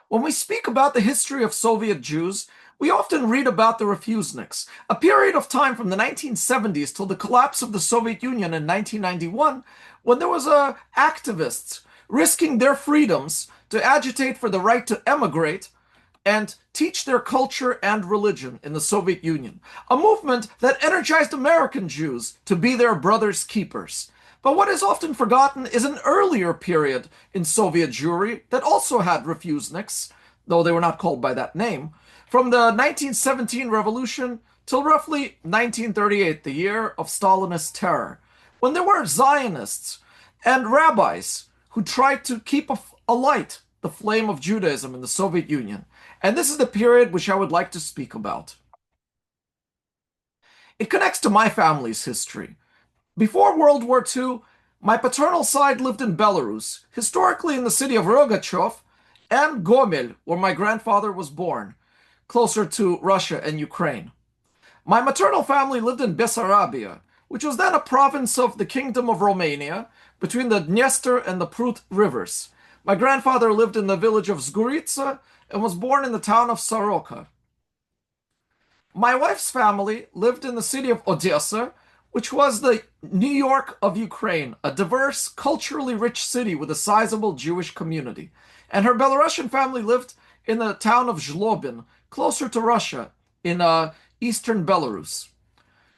When we speak about the history of Soviet Jews, we often read about the Refuseniks, a period of time from the 1970s till the collapse of the Soviet Union in 1991, when there was activists risking their freedoms to agitate for the right to emigrate and teach their culture and religion in the Soviet Union, a movement that energized American Jews to be their brother's keepers. But what is often forgotten is an earlier period in Soviet Jewry that also had refuseniks, though they were not called by that name, from the 1917 revolution till roughly 1938, the year of Stalinist terror, when there were Zionists and rabbis who tried to keep alight the flame of Judaism in the Soviet Union. And this is the period which I would like to speak about. It connects to my family's history. Before World War II, my paternal side lived in Belarus, historically in the city of Rogachev and Gomel, where my grandfather was born, closer to Russia and Ukraine. My maternal family lived in Bessarabia, which was then a province of the Kingdom of Romania, between the Dniester and the Prut rivers. My grandfather lived in the village of Zguritsa and was born in the town of Soroka. My wife's family lived in the city of Odessa, which was the New York of Ukraine, a diverse, culturally rich city with a sizable Jewish community. And her Belarusian family lived in the town of Zhlobin, closer to Russia, in eastern Belarus.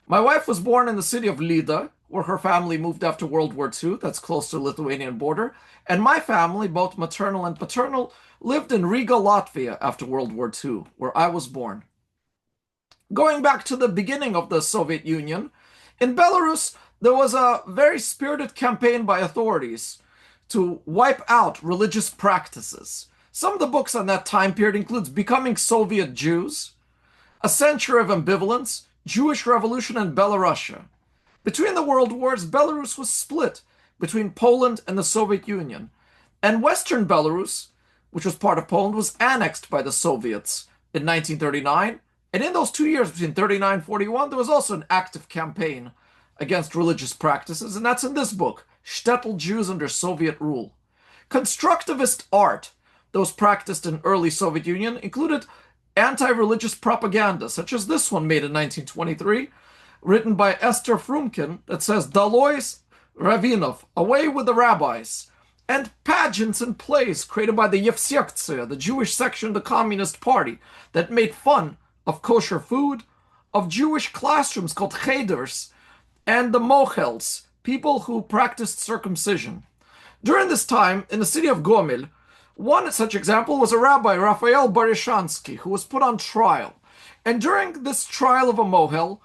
My wife was born in the city of Lida, where her family moved after World War II, that's close to the Lithuanian border, and my family, both maternal and paternal, lived in Riga, Latvia after World War II, where I was born. Going back to the beginning of the Soviet Union, in Belarus, there was a very spirited campaign by authorities to wipe out religious practices. Some of the books on that time period includes Becoming Soviet Jews, A Century of Ambivalence, Jewish Revolution in Belarusia. Between the world wars, Belarus was split between Poland and the Soviet Union, and Western Belarus, which was part of Poland, was annexed by the Soviets in 1939. And in those 2 years, between 39 and 41, there was also an active campaign against religious practices, and that's in this book, Shtetl Jews Under Soviet Rule. Constructivist art, those practiced in early Soviet Union, included anti-religious propaganda, such as this one made in 1923, written by Esther Frumkin, that says, Dalois Ravinov, away with the rabbis, and pageants and plays created by the Yevsektsiya, the Jewish section of the Communist Party, that made fun of kosher food, of Jewish classrooms called cheders, and the mohels, people who practiced circumcision. During this time, in the city of Gomel, one such example was a rabbi, Raphael Barishansky, who was put on trial. And during this trial of a mohel,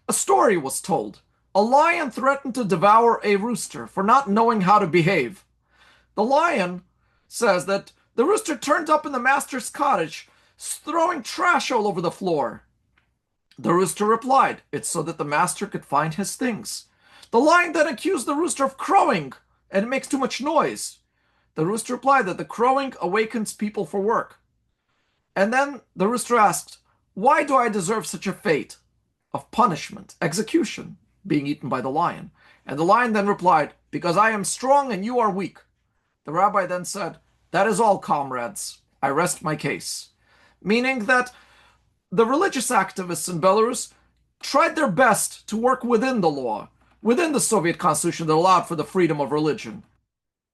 a story was told. A lion threatened to devour a rooster for not knowing how to behave. The lion says that the rooster turned up in the master's cottage, throwing trash all over the floor. The rooster replied, it's so that the master could find his things. The lion then accused the rooster of crowing, and it makes too much noise. The rooster replied that the crowing awakens people for work. And then the rooster asked, why do I deserve such a fate of punishment, execution, being eaten by the lion? And the lion then replied, because I am strong and you are weak. The rabbi then said, that is all, comrades. I rest my case. Meaning that the religious activists in Belarus tried their best to work within the law, within the Soviet constitution that allowed for the freedom of religion.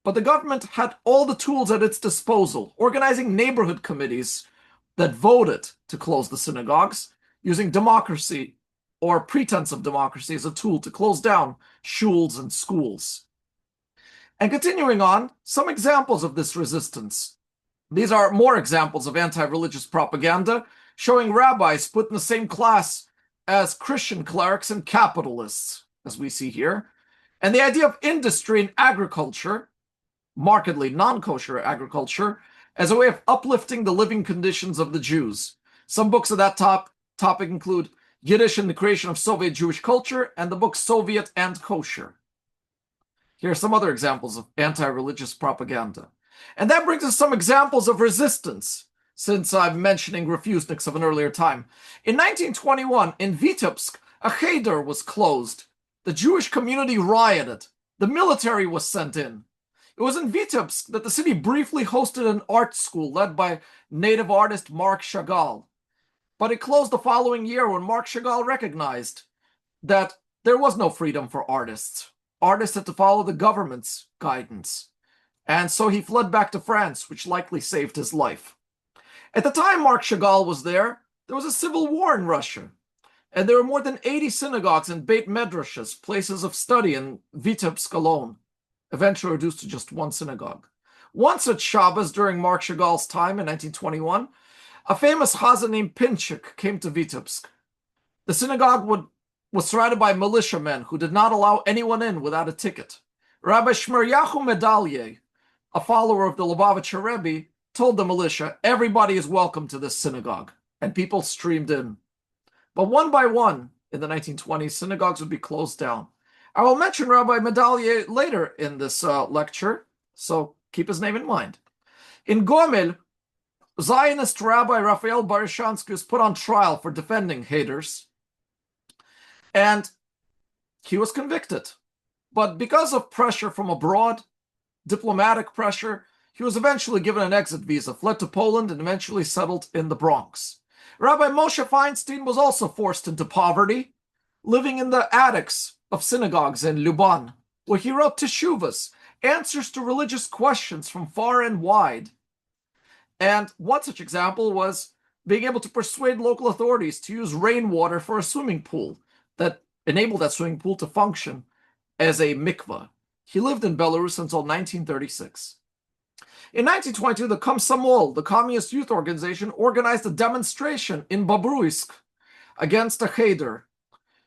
But the government had all the tools at its disposal, organizing neighborhood committees that voted to close the synagogues, using democracy or pretense of democracy as a tool to close down shuls and schools. And continuing on, some examples of this resistance. These are more examples of anti-religious propaganda, showing rabbis put in the same class as Christian clerics and capitalists, as we see here. And the idea of industry and agriculture, markedly non-kosher agriculture, as a way of uplifting the living conditions of the Jews. Some books of that topic include Yiddish and the Creation of Soviet Jewish Culture and the book Soviet and Kosher. Here are some other examples of anti-religious propaganda. And that brings us some examples of resistance, since I'm mentioning refuseniks of an earlier time. In 1921, in Vitebsk, a cheder was closed. The Jewish community rioted. The military was sent in. It was in Vitebsk that the city briefly hosted an art school led by native artist Marc Chagall. But it closed the following year when Marc Chagall recognized that there was no freedom for artists. Artists had to follow the government's guidance. And so he fled back to France, which likely saved his life. At the time Marc Chagall was there was a civil war in Russia. And there were more than 80 synagogues and Beit Medrashes, places of study in Vitebsk alone, eventually reduced to just one synagogue. Once at Shabbos during Marc Chagall's time in 1921, a famous Chazan named Pinchik came to Vitebsk. The synagogue was surrounded by militiamen who did not allow anyone in without a ticket. Rabbi Shmeryahu Medalye, a follower of the Lubavitcher Rebbe, told the militia, everybody is welcome to this synagogue, and people streamed in. But one by one, in the 1920s, synagogues would be closed down. I will mention Rabbi Medalye later in this lecture, so keep his name in mind. In Gomel, Zionist Rabbi Raphael Barishansky was put on trial for defending haters, and he was convicted. But because of pressure from abroad, diplomatic pressure, he was eventually given an exit visa, fled to Poland, and eventually settled in the Bronx. Rabbi Moshe Feinstein was also forced into poverty, living in the attics of synagogues in Luban, where he wrote teshuvas, answers to religious questions from far and wide. And one such example was being able to persuade local authorities to use rainwater for a swimming pool that enabled that swimming pool to function as a mikveh. He lived in Belarus until 1936. In 1922, the Komsomol, the communist youth organization, organized a demonstration in Bobruisk against a cheder.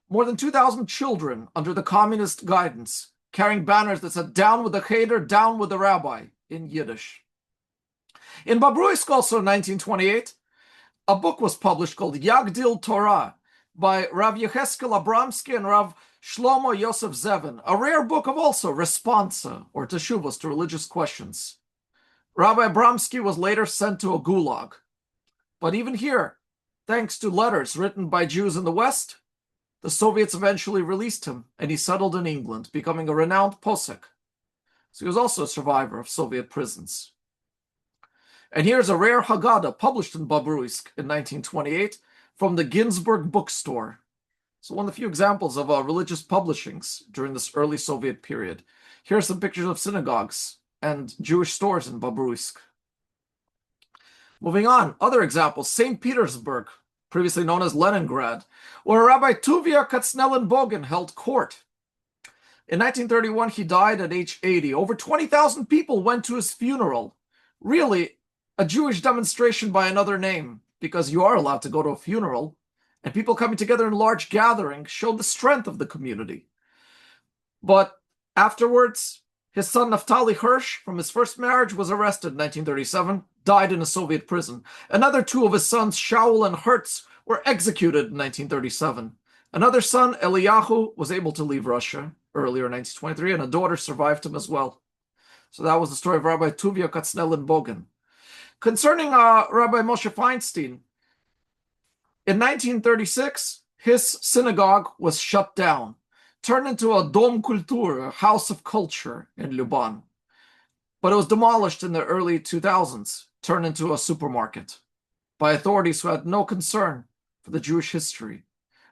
More than 2,000 children, under the communist guidance, carrying banners that said, down with the cheder, down with the rabbi, in Yiddish. In Bobruisk, also in 1928, a book was published called Yagdil Torah by Rav Yecheskel Abramsky and Rav Shlomo Yosef Zevin, a rare book of also responsa, or teshuvos, to religious questions. Rabbi Abramsky was later sent to a gulag. But even here, thanks to letters written by Jews in the West, the Soviets eventually released him, and he settled in England, becoming a renowned posek. So he was also a survivor of Soviet prisons. And here's a rare Haggadah published in Bobruisk in 1928 from the Ginsburg bookstore. So one of the few examples of religious publishings during this early Soviet period. Here are some pictures of synagogues and Jewish stores in Bobruisk. Moving on, other examples, St. Petersburg, previously known as Leningrad, where Rabbi Tuvia Katznelin-Bogen held court. In 1931, he died at age 80. Over 20,000 people went to his funeral. Really, a Jewish demonstration by another name, because you are allowed to go to a funeral, and people coming together in large gatherings showed the strength of the community. But afterwards, his son Naftali Hirsch, from his first marriage, was arrested in 1937, died in a Soviet prison. Another two of his sons, Shaul and Hertz, were executed in 1937. Another son, Eliyahu, was able to leave Russia earlier in 1923, and a daughter survived him as well. So that was the story of Rabbi Tuvia Katznelin-Bogen. Concerning Rabbi Moshe Feinstein, in 1936, his synagogue was shut down, turned into a Dom Kultur, a house of culture in Luban. But it was demolished in the early 2000s, turned into a supermarket by authorities who had no concern for the Jewish history.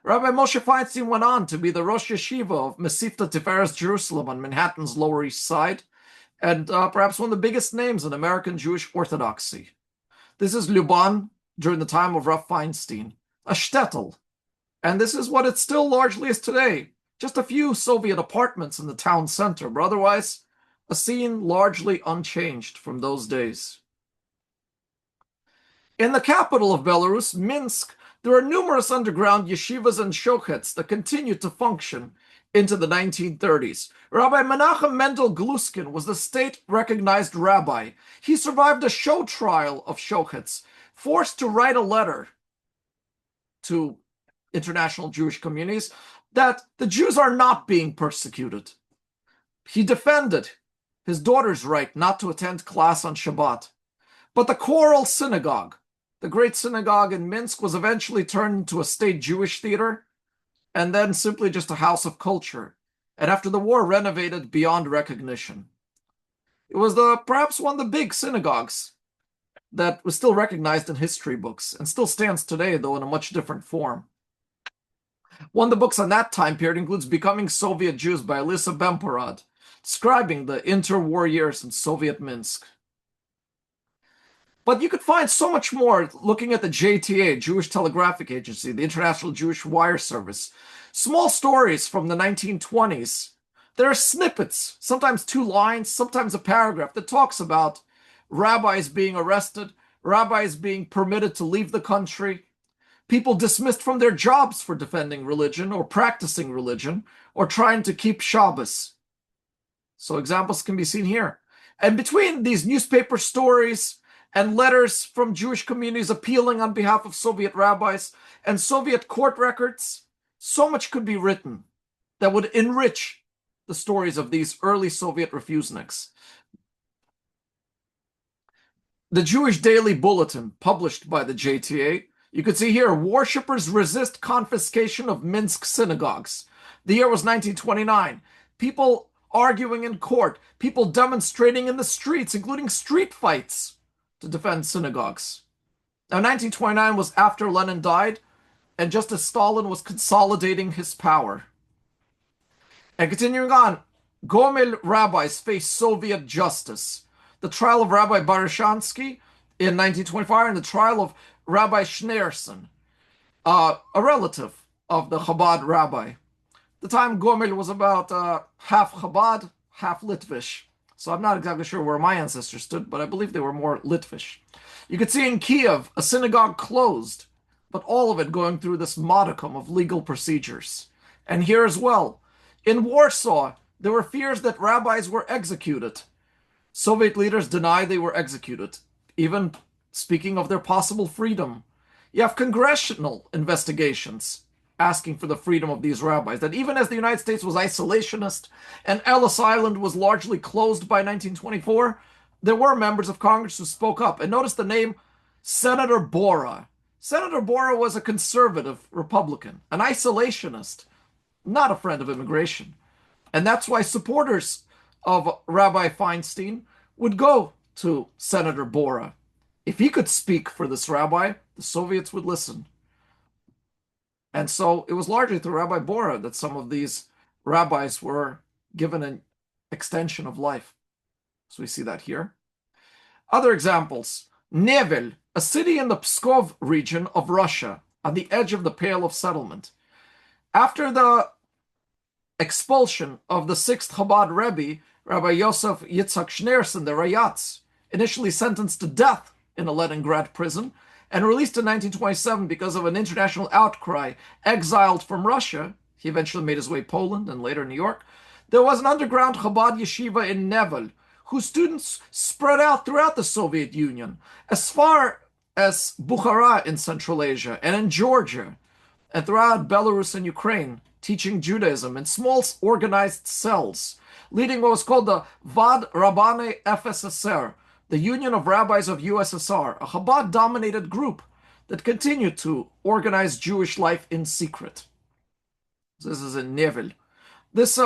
Rabbi Moshe Feinstein went on to be the Rosh Yeshiva of Mesivta Tiferes Jerusalem on Manhattan's Lower East Side, and perhaps one of the biggest names in American Jewish Orthodoxy. This is Luban during the time of Rav Feinstein, a shtetl, and this is what it still largely is today. Just a few Soviet apartments in the town center, but otherwise a scene largely unchanged from those days. In the capital of Belarus, Minsk, there are numerous underground yeshivas and shohets that continued to function into the 1930s. Rabbi Menachem Mendel Gluskin was the state-recognized rabbi. He survived a show trial of shohets, forced to write a letter to international Jewish communities that the Jews are not being persecuted. He defended his daughter's right not to attend class on Shabbat. But the Choral Synagogue, the great synagogue in Minsk, was eventually turned into a state Jewish theater and then simply just a house of culture, and after the war renovated beyond recognition. It was perhaps one of the big synagogues that was still recognized in history books and still stands today, though in a much different form. One of the books on that time period includes Becoming Soviet Jews by Elisa Bemporad, describing the interwar years in Soviet Minsk. But you could find so much more looking at the JTA, Jewish Telegraphic Agency, the International Jewish Wire Service. Small stories from the 1920s. There are snippets, sometimes 2 lines, sometimes a paragraph, that talks about rabbis being arrested, rabbis being permitted to leave the country, people dismissed from their jobs for defending religion or practicing religion or trying to keep Shabbos. So examples can be seen here. And between these newspaper stories and letters from Jewish communities appealing on behalf of Soviet rabbis and Soviet court records, so much could be written that would enrich the stories of these early Soviet refuseniks. The Jewish Daily Bulletin, published by the JTA, you could see here, worshippers resist confiscation of Minsk synagogues. The year was 1929. People arguing in court, people demonstrating in the streets, including street fights, to defend synagogues. Now, 1929 was after Lenin died, and just as Stalin was consolidating his power. And continuing on, Gomel rabbis face Soviet justice. The trial of Rabbi Baryshensky in 1925 and the trial of Rabbi Schneerson, a relative of the Chabad rabbi. At the time, Gomel was about half Chabad, half Litvish. So I'm not exactly sure where my ancestors stood, but I believe they were more Litvish. You could see in Kiev a synagogue closed, but all of it going through this modicum of legal procedures. And here as well, in Warsaw, there were fears that rabbis were executed. Soviet leaders deny they were executed, even speaking of their possible freedom. You have congressional investigations asking for the freedom of these rabbis, that even as the United States was isolationist and Ellis Island was largely closed by 1924, there were members of Congress who spoke up. And notice the name Senator Bora. Senator Bora was a conservative Republican, an isolationist, not a friend of immigration. And that's why supporters of Rabbi Feinstein would go to Senator Bora. If he could speak for this rabbi, the Soviets would listen. And so it was largely through Rabbi Bora that some of these rabbis were given an extension of life. So we see that here. Other examples. Nevel, a city in the Pskov region of Russia, on the edge of the Pale of Settlement. After the expulsion of the 6th Chabad Rebbe, Rabbi Yosef Yitzhak Schneerson, the Rayatz, initially sentenced to death in a Leningrad prison, and released in 1927 because of an international outcry, exiled from Russia. He eventually made his way to Poland and later New York. There was an underground Chabad yeshiva in Nevel, whose students spread out throughout the Soviet Union, as far as Bukhara in Central Asia and in Georgia, and throughout Belarus and Ukraine, teaching Judaism in small organized cells, leading what was called the Vad Rabbane FSSR, the Union of Rabbis of USSR, a Chabad-dominated group that continued to organize Jewish life in secret. This is in Nevel. This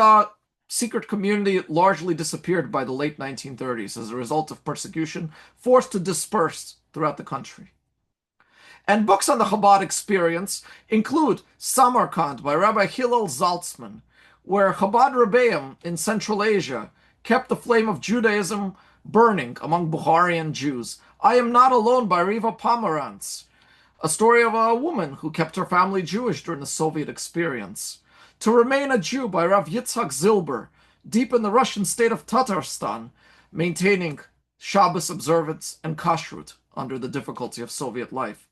secret community largely disappeared by the late 1930s as a result of persecution, forced to disperse throughout the country. And books on the Chabad experience include Samarkand by Rabbi Hillel Zaltzman, where Chabad Rebbeim in Central Asia kept the flame of Judaism burning among Bukharian Jews. I Am Not Alone by Riva Pomerantz, a story of a woman who kept her family Jewish during the Soviet experience. To Remain a Jew by Rav Yitzhak Zilber, deep in the Russian state of Tatarstan, maintaining Shabbos observance and kashrut under the difficulty of Soviet life.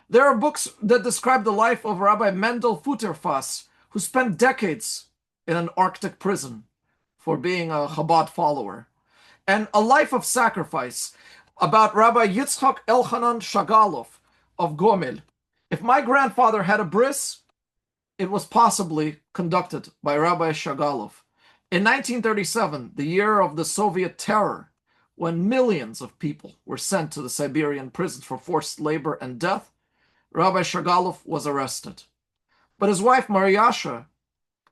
There are books that describe the life of Rabbi Mendel Futterfass, who spent decades in an Arctic prison for being a Chabad follower. And A Life of Sacrifice about Rabbi Yitzchak Elchanan Shagalov of Gomel. If my grandfather had a bris, it was possibly conducted by Rabbi Shagalov. In 1937, the year of the Soviet terror, when millions of people were sent to the Siberian prisons for forced labor and death, Rabbi Shagalov was arrested. But his wife Mariasha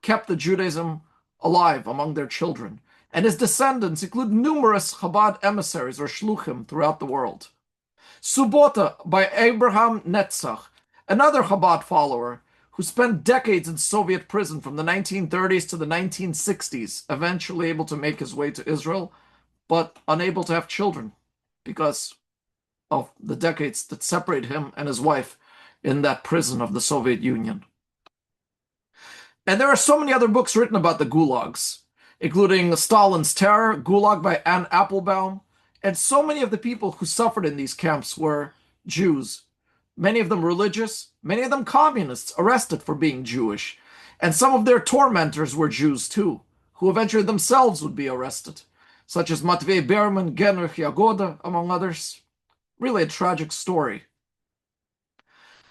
kept the Judaism alive among their children. and his descendants include numerous Chabad emissaries or shluchim throughout the world. Subota by Abraham Netzach, another Chabad follower who spent decades in Soviet prison from the 1930s to the 1960s, eventually able to make his way to Israel, but unable to have children because of the decades that separate him and his wife in that prison of the Soviet Union. And there are so many other books written about the gulags, including Stalin's Terror, Gulag by Anne Applebaum, and so many of the people who suffered in these camps were Jews, many of them religious, many of them communists, arrested for being Jewish, and some of their tormentors were Jews too, who eventually themselves would be arrested, such as Matvei Berman, Genrich Yagoda, among others. Really a tragic story.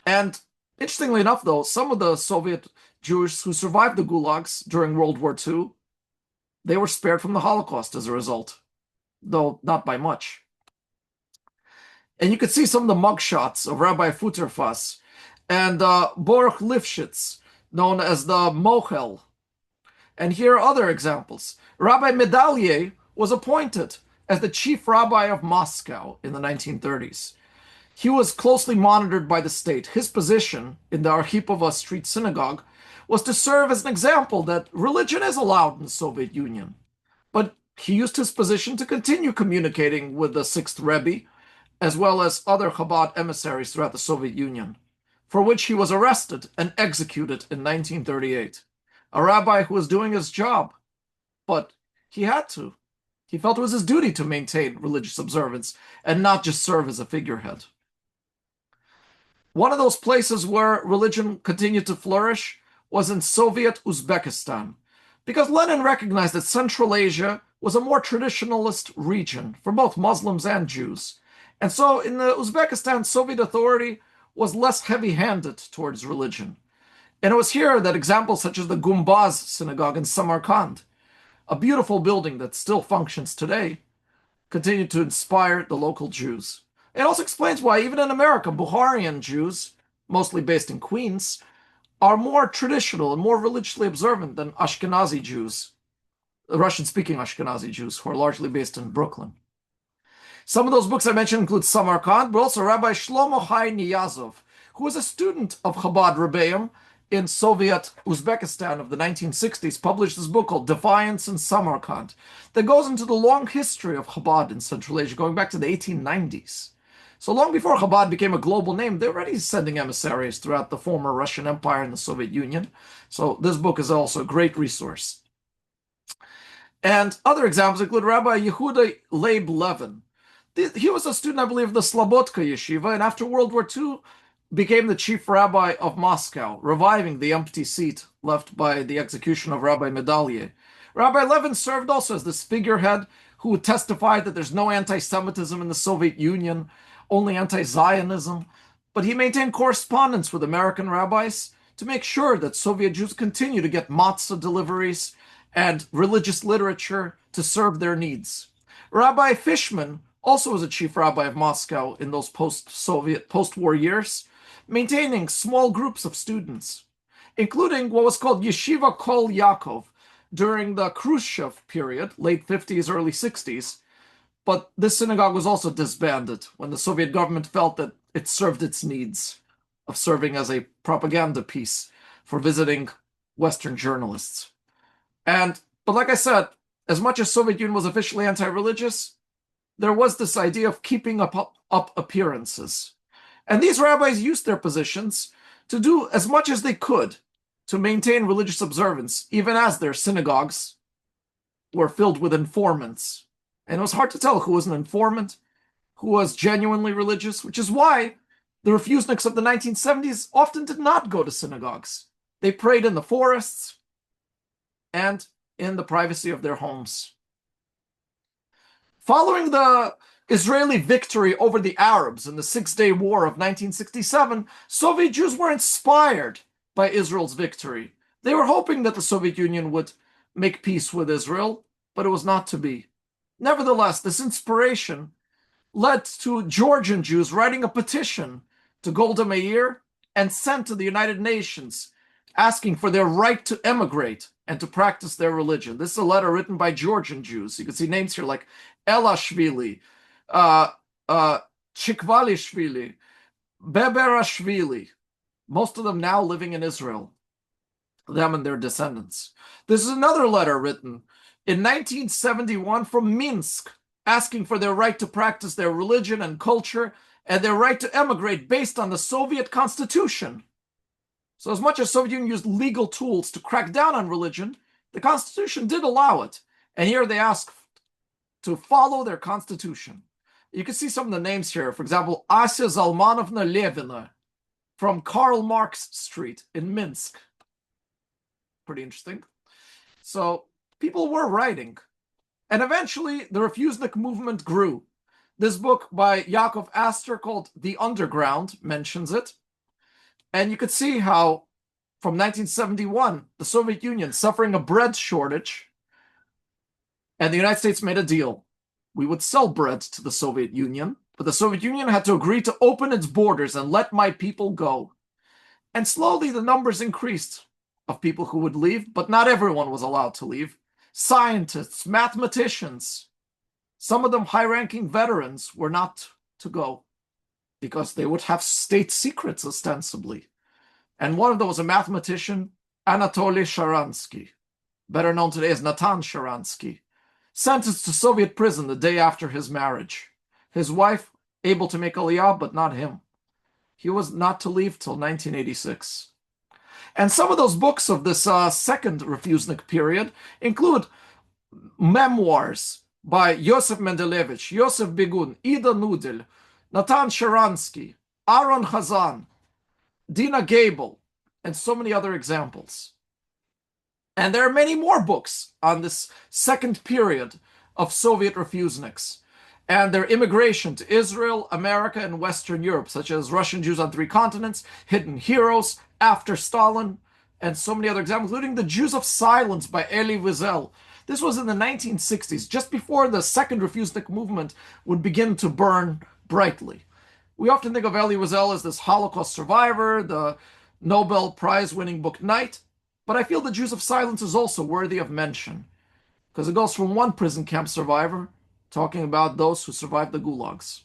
And interestingly enough, though, some of the Soviet Jews who survived the gulags during World War II, they were spared from the Holocaust as a result, though not by much. And you could see some of the mugshots of Rabbi Futerfas and Baruch Lifshitz, known as the Mohel. And here are other examples. Rabbi Medallier was appointed as the chief rabbi of Moscow in the 1930s. He was closely monitored by the state. His position in the Arkhipova Street Synagogue was to serve as an example that religion is allowed in the Soviet Union. But he used his position to continue communicating with the Sixth Rebbe, as well as other Chabad emissaries throughout the Soviet Union, for which he was arrested and executed in 1938. A rabbi who was doing his job, but he had to. He felt it was his duty to maintain religious observance and not just serve as a figurehead. One of those places where religion continued to flourish was in Soviet Uzbekistan, because Lenin recognized that Central Asia was a more traditionalist region for both Muslims and Jews. And so in the Uzbekistan, Soviet authority was less heavy-handed towards religion. And it was here that examples such as the Gumbaz synagogue in Samarkand, a beautiful building that still functions today, continued to inspire the local Jews. It also explains why even in America, Bukharian Jews, mostly based in Queens, are more traditional and more religiously observant than Ashkenazi Jews, Russian-speaking Ashkenazi Jews, who are largely based in Brooklyn. Some of those books I mentioned include Samarkand, but also Rabbi Shlomo Hai Niyazov, who was a student of Chabad Rebbeim in Soviet Uzbekistan of the 1960s, published this book called Defiance in Samarkand that goes into the long history of Chabad in Central Asia, going back to the 1890s. So long before Chabad became a global name, they were already sending emissaries throughout the former Russian Empire and the Soviet Union. So this book is also a great resource. And other examples include Rabbi Yehuda Leib Levin. He was a student, I believe, of the Slobodka Yeshiva, and after World War II, became the chief rabbi of Moscow, reviving the empty seat left by the execution of Rabbi Medallier. Rabbi Levin served also as this figurehead who testified that there's no anti-Semitism in the Soviet Union, only anti-Zionism, but he maintained correspondence with American rabbis to make sure that Soviet Jews continue to get matzah deliveries and religious literature to serve their needs. Rabbi Fishman also was a chief rabbi of Moscow in those post-Soviet, post-war years, maintaining small groups of students, including what was called Yeshiva Kol Yaakov during the Khrushchev period, late 50s, early 60s. But this synagogue was also disbanded when the Soviet government felt that it served its needs of serving as a propaganda piece for visiting Western journalists. But like I said, as much as Soviet Union was officially anti-religious, there was this idea of keeping up appearances. And these rabbis used their positions to do as much as they could to maintain religious observance, even as their synagogues were filled with informants. And it was hard to tell who was an informant, who was genuinely religious, which is why the Refuseniks of the 1970s often did not go to synagogues. They prayed in the forests and in the privacy of their homes. Following the Israeli victory over the Arabs in the Six-Day War of 1967, Soviet Jews were inspired by Israel's victory. They were hoping that the Soviet Union would make peace with Israel, but it was not to be. Nevertheless, this inspiration led to Georgian Jews writing a petition to Golda Meir and sent to the United Nations, asking for their right to emigrate and to practice their religion. This is a letter written by Georgian Jews. You can see names here like Elashvili, uh, Chikvalishvili, Beberashvili, most of them now living in Israel, them and their descendants. This is another letter written in 1971 from Minsk, asking for their right to practice their religion and culture and their right to emigrate based on the Soviet Constitution. So as much as Soviet Union used legal tools to crack down on religion, the Constitution did allow it. And here they ask to follow their Constitution. You can see some of the names here. For example, Asya Zalmanovna Levina from Karl Marx Street in Minsk. Pretty interesting. So people were writing. And eventually the Refusenik movement grew. This book by Yaakov Astor called The Underground mentions it. And you could see how from 1971, the Soviet Union suffering a bread shortage, and the United States made a deal. We would sell bread to the Soviet Union, but the Soviet Union had to agree to open its borders and let my people go. And slowly the numbers increased of people who would leave, but not everyone was allowed to leave. Scientists, mathematicians, some of them high-ranking veterans were not to go because they would have state secrets ostensibly. And one of them was a mathematician, Anatoly Sharansky, better known today as Natan Sharansky, sentenced to Soviet prison the day after his marriage. His wife able to make Aliyah, but not him. He was not to leave till 1986. And some of those books of this second Refusenik period include memoirs by Yosef Mendelevich, Yosef Begun, Ida Nudel, Natan Sharansky, Aaron Hazan, Dina Gable, and so many other examples. And there are many more books on this second period of Soviet Refuseniks and their immigration to Israel, America, and Western Europe, such as Russian Jews on Three Continents, Hidden Heroes, After Stalin, and so many other examples, including The Jews of Silence by Elie Wiesel. This was in the 1960s, just before the second Refusenik movement would begin to burn brightly. We often think of Elie Wiesel as this Holocaust survivor, the Nobel Prize-winning book Knight, but I feel The Jews of Silence is also worthy of mention, because it goes from one prison camp survivor talking about those who survived the gulags.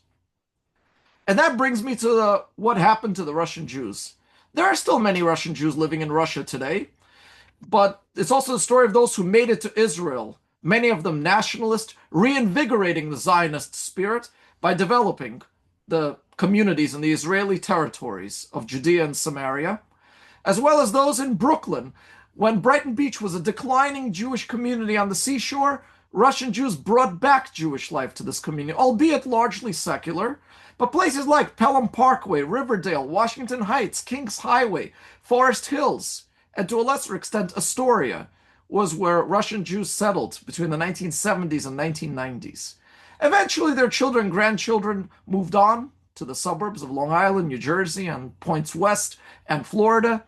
And that brings me to what happened to the Russian Jews. There are still many Russian Jews living in Russia today, but it's also the story of those who made it to Israel, many of them nationalist, reinvigorating the Zionist spirit by developing the communities in the Israeli territories of Judea and Samaria, as well as those in Brooklyn. When Brighton Beach was a declining Jewish community on the seashore, Russian Jews brought back Jewish life to this community, albeit largely secular. But places like Pelham Parkway, Riverdale, Washington Heights, Kings Highway, Forest Hills, and to a lesser extent Astoria, was where Russian Jews settled between the 1970s and 1990s. Eventually, their children and grandchildren moved on to the suburbs of Long Island, New Jersey, and points west and Florida.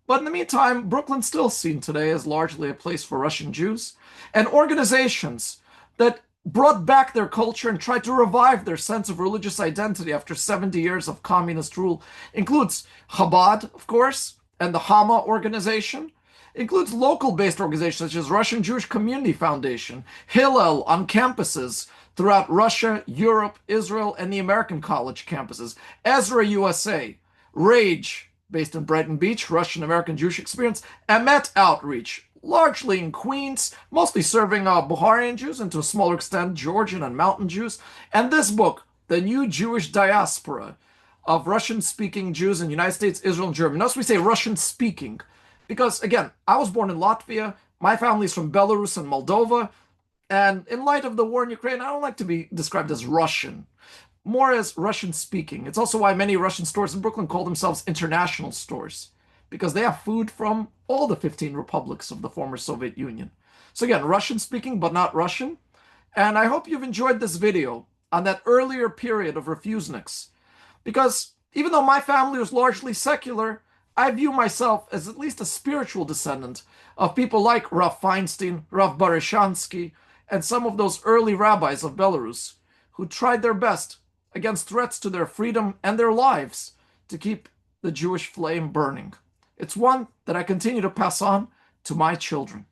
But in the meantime, Brooklyn's still seen today as largely a place for Russian Jews, and organizations that brought back their culture and tried to revive their sense of religious identity after 70 years of communist rule includes Chabad, of course, and the Hama organization. Includes local-based organizations such as Russian Jewish Community Foundation, Hillel on campuses throughout Russia, Europe, Israel, and the American college campuses, Ezra USA, Rage, based in Brighton Beach, Russian-American Jewish Experience, Emet Outreach, largely in Queens, mostly serving Bukharian Jews and to a smaller extent Georgian and Mountain Jews, and this book, The New Jewish Diaspora of Russian-speaking Jews in the United States, Israel, and Germany. Notice we say Russian-speaking, because, again, I was born in Latvia, my family's from Belarus and Moldova, and in light of the war in Ukraine, I don't like to be described as Russian, more as Russian-speaking. It's also why many Russian stores in Brooklyn call themselves international stores, because they have food from all the 15 republics of the former Soviet Union. So again, Russian-speaking, but not Russian. And I hope you've enjoyed this video on that earlier period of Refuseniks, because even though my family was largely secular, I view myself as at least a spiritual descendant of people like Rav Feinstein, Rav Baryshensky, and some of those early rabbis of Belarus who tried their best against threats to their freedom and their lives to keep the Jewish flame burning. It's one that I continue to pass on to my children.